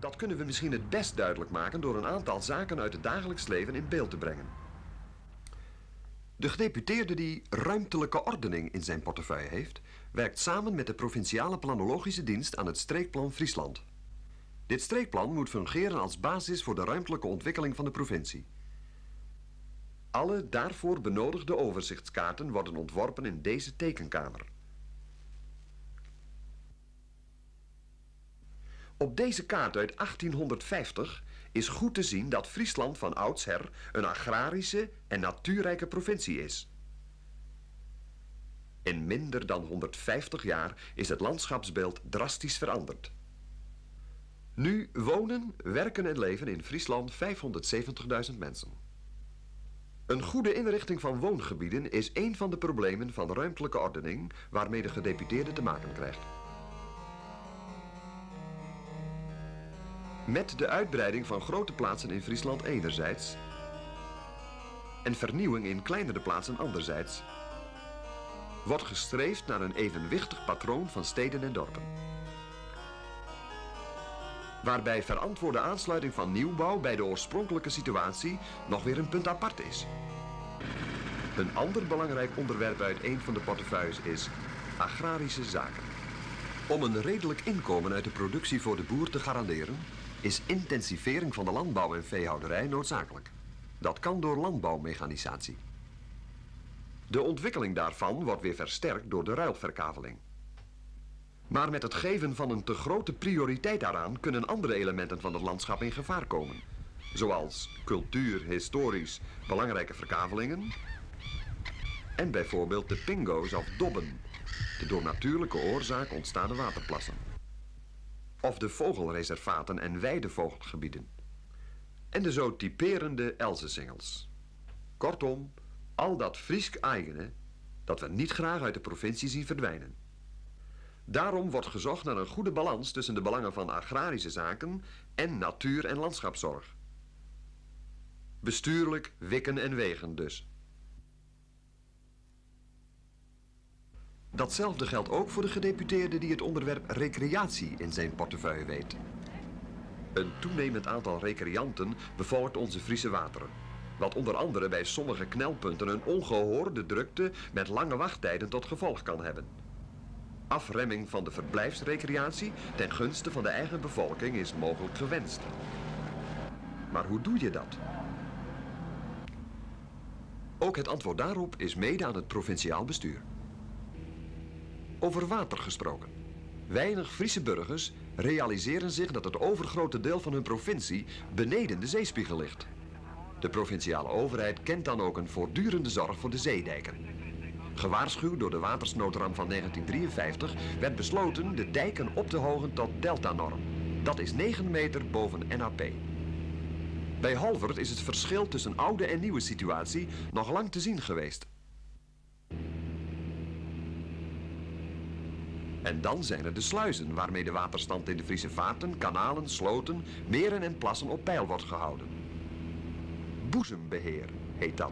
Dat kunnen we misschien het best duidelijk maken door een aantal zaken uit het dagelijks leven in beeld te brengen. De gedeputeerde die ruimtelijke ordening in zijn portefeuille heeft, werkt samen met de provinciale planologische dienst aan het streekplan Friesland. Dit streekplan moet fungeren als basis voor de ruimtelijke ontwikkeling van de provincie. Alle daarvoor benodigde overzichtskaarten worden ontworpen in deze tekenkamer. Op deze kaart uit 1850 is goed te zien dat Friesland van oudsher een agrarische en natuurrijke provincie is. In minder dan 150 jaar is het landschapsbeeld drastisch veranderd. Nu wonen, werken en leven in Friesland 570.000 mensen. Een goede inrichting van woongebieden is een van de problemen van ruimtelijke ordening waarmee de gedeputeerde te maken krijgt. Met de uitbreiding van grote plaatsen in Friesland enerzijds en vernieuwing in kleinere plaatsen anderzijds, wordt gestreefd naar een evenwichtig patroon van steden en dorpen. Waarbij verantwoorde aansluiting van nieuwbouw bij de oorspronkelijke situatie nog weer een punt apart is. Een ander belangrijk onderwerp uit een van de portefeuilles is agrarische zaken. Om een redelijk inkomen uit de productie voor de boer te garanderen, is intensivering van de landbouw en veehouderij noodzakelijk. Dat kan door landbouwmechanisatie. De ontwikkeling daarvan wordt weer versterkt door de ruilverkaveling. Maar met het geven van een te grote prioriteit daaraan kunnen andere elementen van het landschap in gevaar komen. Zoals cultuur, historisch belangrijke verkavelingen en bijvoorbeeld de pingo's of dobben, de door natuurlijke oorzaak ontstane waterplassen. Of de vogelreservaten en weidevogelgebieden. En de zo typerende elzensingels. Kortom, al dat Friesk-eigene dat we niet graag uit de provincie zien verdwijnen. Daarom wordt gezocht naar een goede balans tussen de belangen van agrarische zaken en natuur- en landschapszorg. Bestuurlijk wikken en wegen dus. Datzelfde geldt ook voor de gedeputeerde die het onderwerp recreatie in zijn portefeuille weet. Een toenemend aantal recreanten bevolkt onze Friese wateren, wat onder andere bij sommige knelpunten een ongehoorde drukte met lange wachttijden tot gevolg kan hebben. Afremming van de verblijfsrecreatie ten gunste van de eigen bevolking is mogelijk gewenst. Maar hoe doe je dat? Ook het antwoord daarop is mede aan het provinciaal bestuur. Over water gesproken. Weinig Friese burgers realiseren zich dat het overgrote deel van hun provincie beneden de zeespiegel ligt. De provinciale overheid kent dan ook een voortdurende zorg voor de zeedijken. Gewaarschuwd door de watersnoodramp van 1953 werd besloten de dijken op te hogen tot deltanorm. Dat is 9 meter boven NAP. Bij Holvert is het verschil tussen oude en nieuwe situatie nog lang te zien geweest. En dan zijn er de sluizen waarmee de waterstand in de Friese vaarten, kanalen, sloten, meren en plassen op peil wordt gehouden. Boezembeheer heet dat.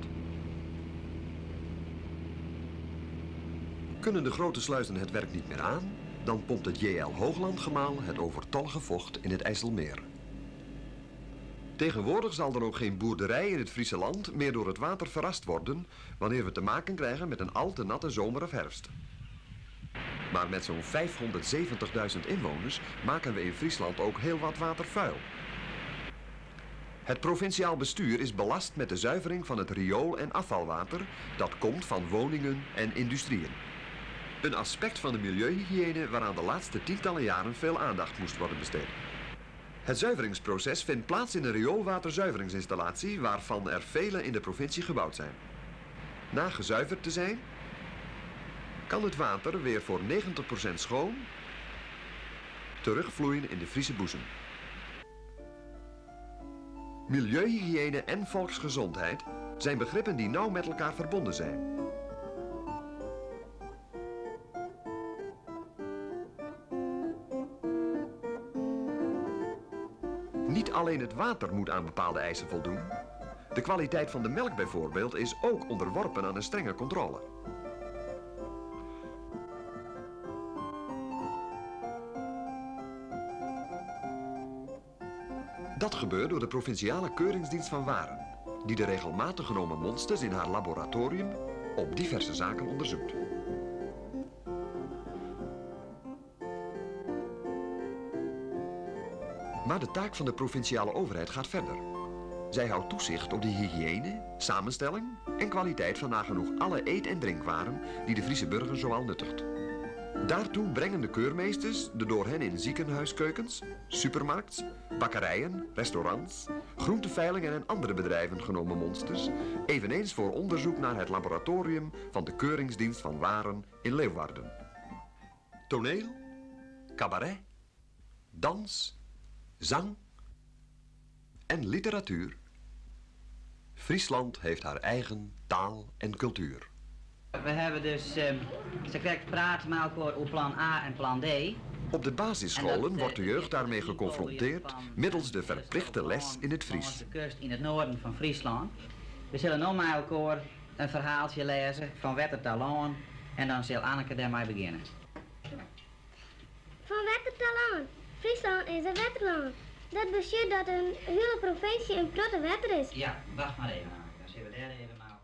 Kunnen de grote sluizen het werk niet meer aan, dan pompt het JL Hooglandgemaal het overtollige vocht in het IJsselmeer. Tegenwoordig zal er ook geen boerderij in het Friese land meer door het water verrast worden wanneer we te maken krijgen met een al te natte zomer of herfst. Maar met zo'n 570.000 inwoners maken we in Friesland ook heel wat water vuil. Het provinciaal bestuur is belast met de zuivering van het riool- en afvalwater dat komt van woningen en industrieën. Een aspect van de milieuhygiëne waaraan de laatste tientallen jaren veel aandacht moest worden besteed. Het zuiveringsproces vindt plaats in een rioolwaterzuiveringsinstallatie waarvan er vele in de provincie gebouwd zijn. Na gezuiverd te zijn, kan het water weer voor 90% schoon terugvloeien in de Friese boezem. Milieuhygiëne en volksgezondheid zijn begrippen die nauw met elkaar verbonden zijn. Niet alleen het water moet aan bepaalde eisen voldoen. De kwaliteit van de melk bijvoorbeeld is ook onderworpen aan een strenge controle. Dat gebeurt door de Provinciale Keuringsdienst van Waren, die de regelmatig genomen monsters in haar laboratorium op diverse zaken onderzoekt. Maar de taak van de provinciale overheid gaat verder. Zij houdt toezicht op de hygiëne, samenstelling en kwaliteit van nagenoeg alle eet- en drinkwaren die de Friese burger zoal nuttigt. Daartoe brengen de keurmeesters de door hen in ziekenhuiskeukens, supermarkts, bakkerijen, restaurants, groenteveilingen en andere bedrijven genomen monsters, eveneens voor onderzoek naar het laboratorium van de Keuringsdienst van Waren in Leeuwarden. Toneel, cabaret, dans, zang en literatuur. Friesland heeft haar eigen taal en cultuur. We hebben dus, ze krijgt praten met elkaar op plan A en plan D. Op de basisscholen wordt de jeugd daarmee geconfronteerd middels de verplichte les in het Fries. De kust in het noorden van Friesland. We zullen nog met elkaar een verhaaltje lezen van Wetter Talon en dan zal Anneke daarmee beginnen. Van Wetter Talon. Friesland is een wetterland. Dat betekent dat een hele provincie een grote wetter is. Ja, wacht maar even Anneke, dan zullen we daar even maar over.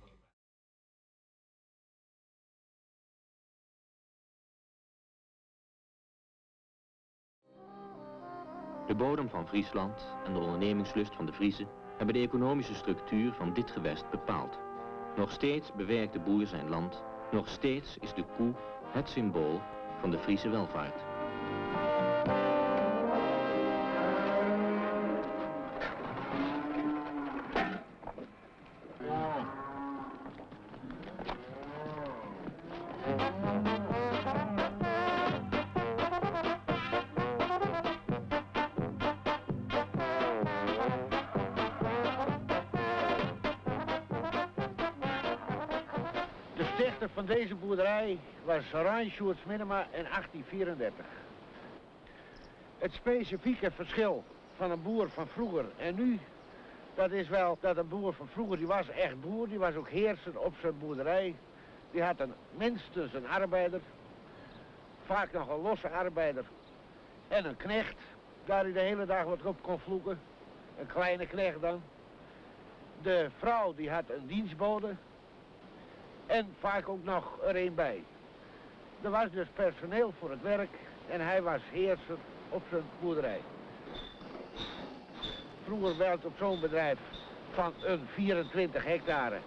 De bodem van Friesland en de ondernemingslust van de Friezen hebben de economische structuur van dit gewest bepaald. Nog steeds bewerkt de boer zijn land, nog steeds is de koe het symbool van de Friese welvaart. De stichter van deze boerderij was Rijn Sjoerds Minema in 1834. Het specifieke verschil van een boer van vroeger en nu, dat is wel dat een boer van vroeger, die was echt boer, die was ook heerser op zijn boerderij. Die had minstens een arbeider, vaak nog een losse arbeider en een knecht, daar hij de hele dag wat op kon vloeken. Een kleine knecht dan. De vrouw die had een dienstbode. En vaak ook nog er een bij. Er was dus personeel voor het werk en hij was heerser op zijn boerderij. Vroeger werd op zo'n bedrijf van een 24 hectare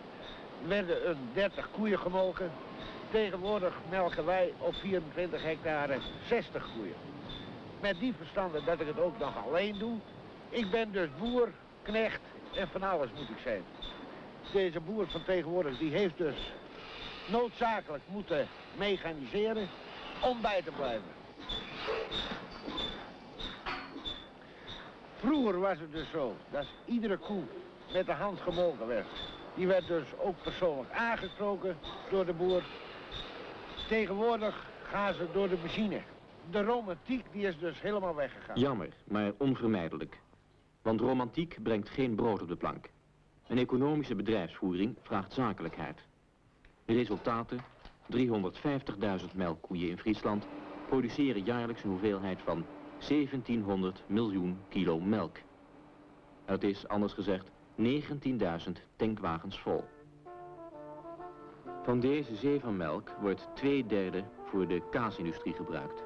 werden een 30 koeien gemolken. Tegenwoordig melken wij op 24 hectare 60 koeien. Met die verstande dat ik het ook nog alleen doe. Ik ben dus boer, knecht en van alles moet ik zijn. Deze boer van tegenwoordig die heeft dus noodzakelijk moeten mechaniseren om bij te blijven. Vroeger was het dus zo dat iedere koe met de hand gemolken werd. Die werd dus ook persoonlijk aangesproken door de boer. Tegenwoordig gaan ze door de machine. De romantiek die is dus helemaal weggegaan. Jammer, maar onvermijdelijk. Want romantiek brengt geen brood op de plank. Een economische bedrijfsvoering vraagt zakelijkheid. De resultaten: 350.000 melkkoeien in Friesland produceren jaarlijks een hoeveelheid van 1700 miljoen kilo melk. Het is, anders gezegd, 19.000 tankwagens vol. Van deze zee van melk wordt 2/3 voor de kaasindustrie gebruikt.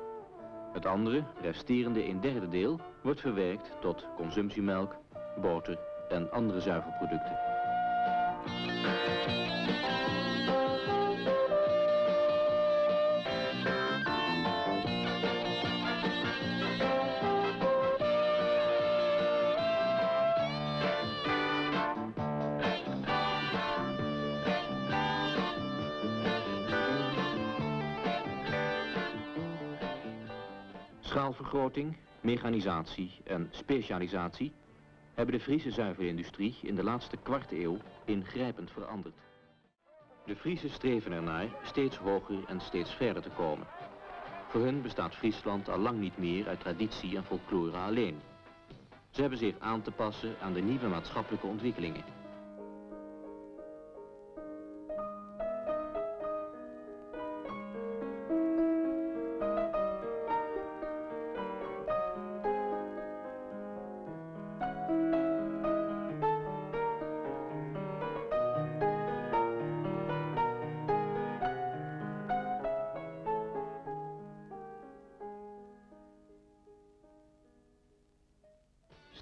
Het andere, resterende 1/3 deel, wordt verwerkt tot consumptiemelk, boter en andere zuivelproducten. Schaalvergroting, mechanisatie en specialisatie hebben de Friese zuivelindustrie in de laatste kwart-eeuw ingrijpend veranderd. De Friese streven ernaar steeds hoger en steeds verder te komen. Voor hun bestaat Friesland al lang niet meer uit traditie en folklore alleen. Ze hebben zich aan te passen aan de nieuwe maatschappelijke ontwikkelingen.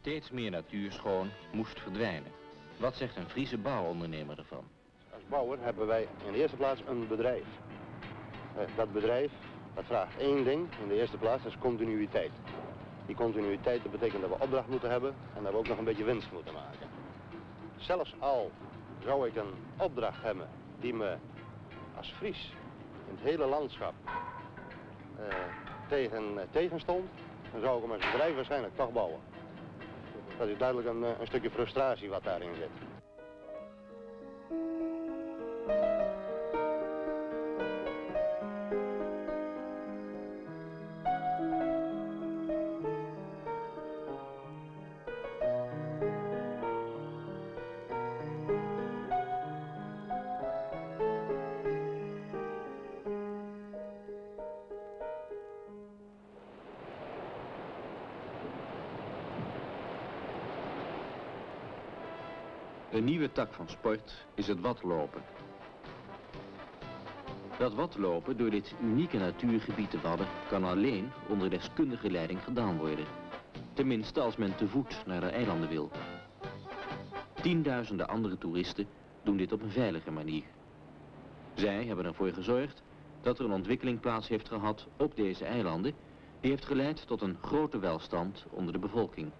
steeds meer natuurschoon moest verdwijnen. Wat zegt een Friese bouwondernemer ervan? Als bouwer hebben wij in de eerste plaats een bedrijf. Dat bedrijf, dat vraagt één ding in de eerste plaats, dat is continuïteit. Die continuïteit, dat betekent dat we opdracht moeten hebben en dat we ook nog een beetje winst moeten maken. Zelfs al zou ik een opdracht hebben die me als Fries in het hele landschap tegenstond, dan zou ik hem als bedrijf waarschijnlijk toch bouwen. Dat is duidelijk een stukje frustratie wat daarin zit. Een nieuwe tak van sport is het watlopen. Dat watlopen door dit unieke natuurgebied te Wadden kan alleen onder deskundige leiding gedaan worden. Tenminste als men te voet naar de eilanden wil. Tienduizenden andere toeristen doen dit op een veilige manier. Zij hebben ervoor gezorgd dat er een ontwikkeling plaats heeft gehad op deze eilanden, die heeft geleid tot een grote welstand onder de bevolking.